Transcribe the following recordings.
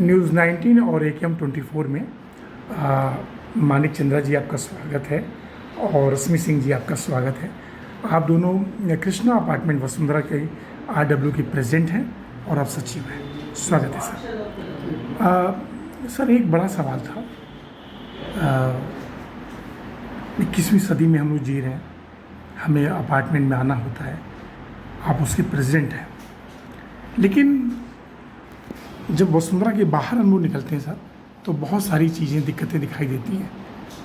News 19 और AQM 24 में मानिक चंद्रा जी आपका स्वागत है और रश्मि सिंह जी आपका स्वागत है। आप दोनों कृष्णा अपार्टमेंट वसुंधरा के RW के प्रेसिडेंट हैं और आप सचिव हैं। स्वागत है सर। सर एक बड़ा सवाल था। 21वीं सदी में हम लोग जी रहे हैं, हमें अपार्टमेंट में आना होता है, आप उसके प्रेसिडेंट हैं, लेकिन जब वसुंधरा के बाहर हम लोग निकलते हैं सर तो बहुत सारी चीज़ें दिक्कतें दिखाई देती हैं।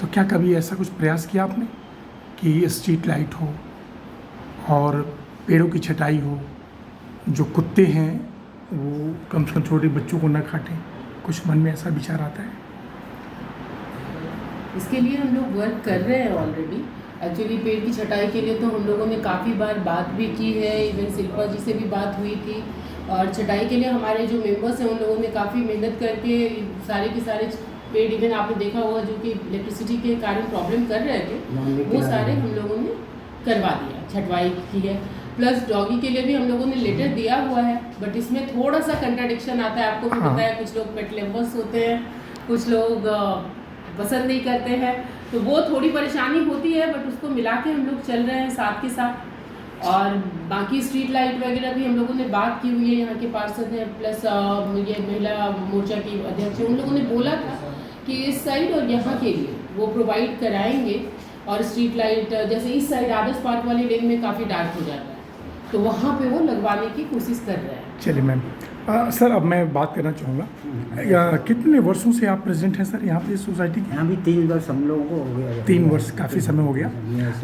तो क्या कभी ऐसा कुछ प्रयास किया आपने कि स्ट्रीट लाइट हो और पेड़ों की छटाई हो, जो कुत्ते हैं वो कम से कम छोटे बच्चों को न काटें? कुछ मन में ऐसा विचार आता है? इसके लिए हम लोग वर्क कर रहे हैं ऑलरेडी। एक्चुअली पेड़ की छटाई के लिए तो हम लोगों ने काफ़ी बार बात भी की है, इवन शिल्पा जी से भी बात हुई थी। और छटाई के लिए हमारे जो मेंबर्स हैं उन लोगों ने काफ़ी मेहनत करके सारे के सारे पेड़, इवन आपने देखा होगा जो कि इलेक्ट्रिसिटी के कारण प्रॉब्लम कर रहे थे, वो सारे हम लोगों ने करवा दिया, छटवाई की है। प्लस डॉगी के लिए भी हम लोगों ने लेटर दिया हुआ है, बट इसमें थोड़ा सा कंट्राडिक्शन आता है। आपको भी पता है, कुछ लोग पेट लवर्स होते हैं, कुछ लोग पसंद नहीं करते हैं, तो वो थोड़ी परेशानी होती है, बट उसको मिला के हम लोग चल रहे हैं साथ के साथ। और बाकी स्ट्रीट लाइट वगैरह भी हम लोगों ने बात की हुई है, यहाँ के पार्षद हैं प्लस ये महिला मोर्चा की अध्यक्ष, उन लोगों ने बोला था कि इस साइड और यहाँ के लिए वो प्रोवाइड कराएंगे। और स्ट्रीट लाइट जैसे इस साइड आदर्श पार्क वाली लेन में काफ़ी डार्क हो जाता है, तो वहाँ पे वो लगवाने की कोशिश कर रहे हैं। चलिए मैम। सर अब मैं बात करना चाहूँगा, कितने वर्षों से आप प्रेसिडेंट हैं सर यहाँ पे सोसाइटी के? यहाँ भी 3 वर्ष हम लोगों को हो गया। 3 वर्ष काफ़ी समय हो गया।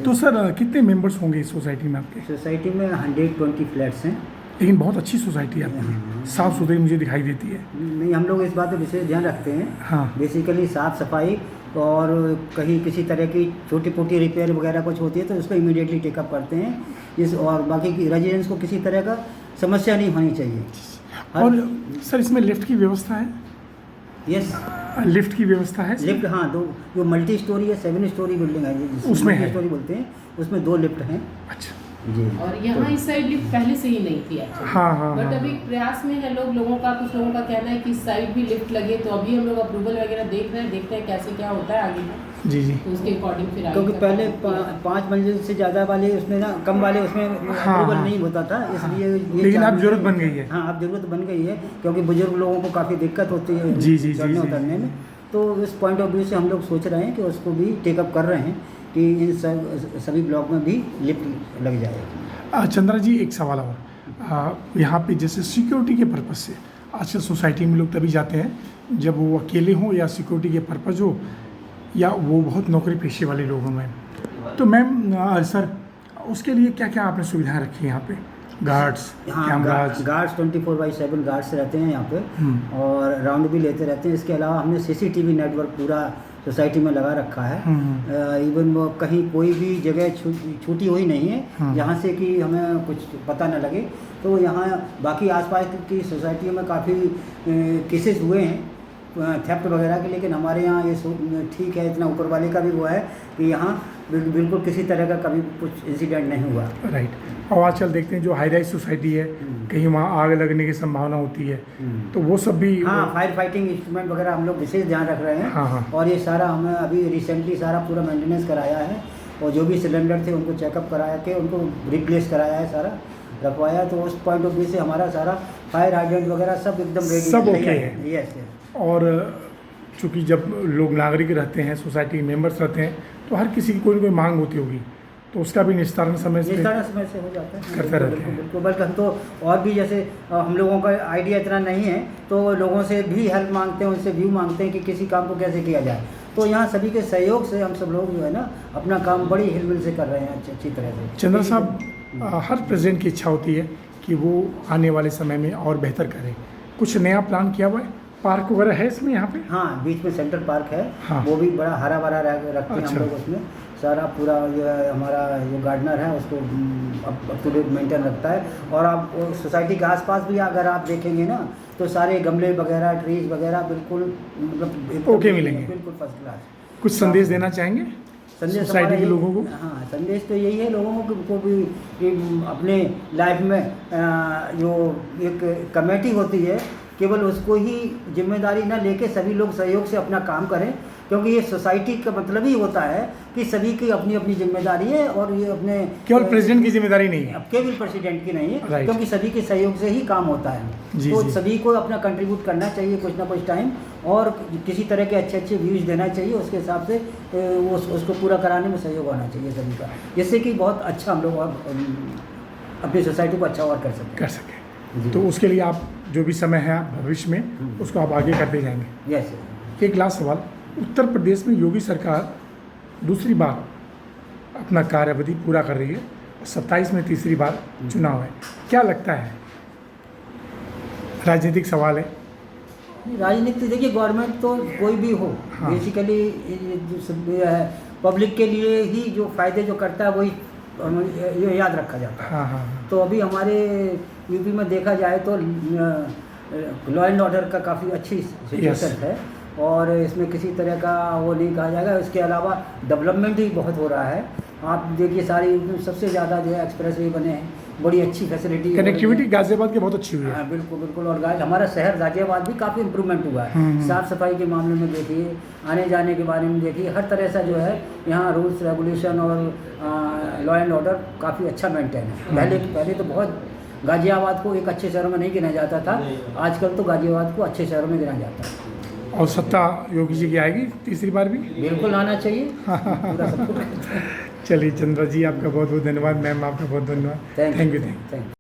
तो सर कितने मेंबर्स होंगे इस सोसाइटी में आपके? सोसाइटी में 120 फ्लैट्स हैं। लेकिन बहुत अच्छी सोसाइटी है आपकी, साफ़ सुथरी मुझे दिखाई देती है। नहीं, हम लोग इस बात पर विशेष ध्यान रखते हैं। हाँ, बेसिकली साफ़ सफाई, और कहीं किसी तरह की छोटी मोटी रिपेयर वगैरह कुछ होती है तो उसको इमीडिएटली टेकअप करते हैं। और बाकी की रेजिडेंट्स को किसी तरह का समस्या नहीं होनी चाहिए। और सर इसमें लिफ्ट की व्यवस्था है? यस, लिफ्ट की व्यवस्था है? लिफ्ट, हाँ, दो, जो मल्टी स्टोरी है, 7 स्टोरी बिल्डिंग है, उसमें है स्टोरी बोलते हैं, उसमें 2 लिफ्ट हैं। अच्छा जी। और यहाँ इस साइड लिफ्ट पहले से ही नहीं थी एक्चुअली। हाँ, बट अभी प्रयास में है लोगों का, कुछ लोगों का कहना है कि इस साइड भी लिफ्ट लगे, तो अभी हम लोग अप्रूवल वगैरह देखते हैं कैसे क्या होता है आगे का। जी, तो उसके अकॉर्डिंग फिर क्योंकि पहले 5 मंजिल से ज़्यादा वाले उसमें ना, कम वाले उसमें अप्रूवल नहीं होता था, इसलिए लेकिन अब जरूरत बन गई है। हाँ, अब जरूरत बन गई है, क्योंकि बुजुर्ग लोगों को काफ़ी दिक्कत होती है जी चढ़ने उतरने में। तो इस पॉइंट ऑफ व्यू से हम लोग सोच रहे हैं कि उसको भी टेकअप कर रहे हैं कि इन सभी ब्लॉक में भी लिफ्ट लग जाएगी। चंद्रा जी एक सवाल और, यहाँ पे जैसे सिक्योरिटी के पर्पज़ से आजकल सोसाइटी में लोग तभी जाते हैं जब वो अकेले हों या सिक्योरिटी के पर्पज़ हो, या वो बहुत नौकरी पेशे वाले लोग हों। तो मैम सर उसके लिए क्या क्या आपने सुविधाएं रखी हैं यहाँ पे? Guards, cameras? गार्ड्स 24/7 गार्ड्स रहते हैं यहाँ पे, और राउंड भी लेते रहते हैं। इसके अलावा हमने CCTV नेटवर्क पूरा सोसाइटी में लगा रखा है। इवन वो कहीं कोई भी जगह छूटी हुई नहीं है जहाँ से कि हमें कुछ पता न लगे। तो यहाँ बाकी आसपास की सोसाइटियों में काफ़ी केसेस हुए हैं थेफ्ट वगैरह के, लेकिन हमारे यहाँ ये ठीक है, इतना ऊपर वाले का भी वो है कि यहाँ बिल्कुल किसी तरह का कभी कुछ इंसिडेंट नहीं हुआ। राइट। और आजकल देखते हैं जो हाई राइज सोसाइटी है, कहीं वहाँ आग लगने की संभावना होती है, तो वो सब भी, हाँ, फायर फाइटिंग इंस्ट्रूमेंट वगैरह हम लोग विशेष ध्यान रख रहे हैं। हाँ। और ये सारा हमें अभी रिसेंटली सारा पूरा मेंटेनेंस कराया है, और जो भी सिलेंडर थे उनको चेकअप कराया के उनको रिप्लेस कराया है, सारा रखवाया। तो उस पॉइंट ऑफ व्यू से हमारा सारा फायर हाइड्रेंट वगैरह सब एकदम रेडी, सब ओके है। यस। और चूँकि जब लोग नागरिक रहते हैं, सोसाइटी मेंबर्स रहते हैं, तो हर किसी की कोई ना कोई मांग होती होगी, तो उसका भी निस्तारण समय से हो जाता है, करते रहते हैं। बिल्कुल। बल्कि हम तो और भी, जैसे हम लोगों का आइडिया इतना नहीं है तो लोगों से भी हेल्प मांगते हैं, उनसे व्यू मांगते हैं कि किसी काम को कैसे किया जाए। तो यहाँ सभी के सहयोग से हम सब लोग जो है ना अपना काम बड़ी हिलमिल से कर रहे हैं, अच्छी तरह से। चंद्रा साहब, हर प्रेसिडेंट की इच्छा होती है कि वो आने वाले समय में और बेहतर करे। कुछ नया प्लान किया हुआ है? पार्क वगैरह है इसमें यहाँ पे? हाँ, बीच में सेंट्रल पार्क है। हाँ। वो भी बड़ा हरा भरा रखते हैं हम लोग उसमें। सारा पूरा ये हमारा जो गार्डनर है उसको अप टू डेट मेंटेन रखता है। और आप सोसाइटी के आसपास भी अगर आप देखेंगे ना तो सारे गमले वगैरह, ट्रीज वगैरह बिल्कुल मतलब ओके मिलेंगे, बिल्कुल फर्स्ट क्लास। कुछ संदेश देना चाहेंगे सोसाइटी के लोगों को? हाँ, संदेश तो यही है लोगों को भी कि अपने लाइफ में जो एक कमेटी होती है केवल उसको ही जिम्मेदारी न लेके सभी लोग सहयोग से अपना काम करें, क्योंकि ये सोसाइटी का मतलब ही होता है कि सभी की अपनी अपनी जिम्मेदारी है और ये अपने केवल प्रेसिडेंट की जिम्मेदारी नहीं है। अब केवल प्रेसिडेंट की नहीं है, Right. क्योंकि सभी के सहयोग से ही काम होता है। जी, तो जी। सभी को अपना कंट्रीब्यूट करना चाहिए कुछ ना कुछ टाइम, और किसी तरह के अच्छे अच्छे व्यूज देना चाहिए, उसके हिसाब से उसको पूरा कराने में सहयोग होना चाहिए सभी का, जिससे कि बहुत अच्छा हम लोग अपनी सोसाइटी को अच्छा और कर सकें। जी। तो उसके लिए आप जो भी समय है भविष्य में उसको आप आगे करते जाएंगे। यस। एक लास्ट सवाल, उत्तर प्रदेश में योगी सरकार दूसरी बार अपना कार्यावधि पूरा कर रही है, 27 में तीसरी बार चुनाव है, क्या लगता है? राजनीतिक सवाल है। राजनीति देखिए, गवर्नमेंट तो कोई भी हो, हाँ। बेसिकली पब्लिक के लिए ही जो फायदे जो करता है वही ये याद रखा जाता है। हाँ हाँ हाँ। तो अभी हमारे यूपी में देखा जाए तो लॉ एंड ऑर्डर का काफ़ी अच्छी सिचुएशन है, और इसमें किसी तरह का वो नहीं कहा जाएगा। इसके अलावा डेवलपमेंट भी बहुत हो रहा है। आप देखिए सारी सबसे ज़्यादा जो है एक्सप्रेस वे बने हैं, बड़ी अच्छी फैसिलिटी, कनेक्टिविटी गाजियाबाद की बहुत अच्छी हुई है। हाँ बिल्कुल बिल्कुल। और हमारा शहर गाजियाबाद भी काफ़ी इम्प्रूवमेंट हुआ है। साफ़ सफाई के मामले में देखिए, आने जाने के बारे में देखिए, हर तरह से जो है यहाँ रूल्स रेगुलेशन और लॉ एंड ऑर्डर काफ़ी अच्छा मेंटेन है। पहले तो बहुत गाजियाबाद को एक अच्छे शहरों में नहीं गिना जाता था, आजकल तो गाजियाबाद को अच्छे शहरों में गिना जाता है। और सत्ता योगी जी की आएगी तीसरी बार भी? बिल्कुल आना चाहिए, पूरा सपोर्ट करते हैं। चलिए चंद्रा जी, आपका बहुत बहुत धन्यवाद। मैम आपका बहुत धन्यवाद। Thank you.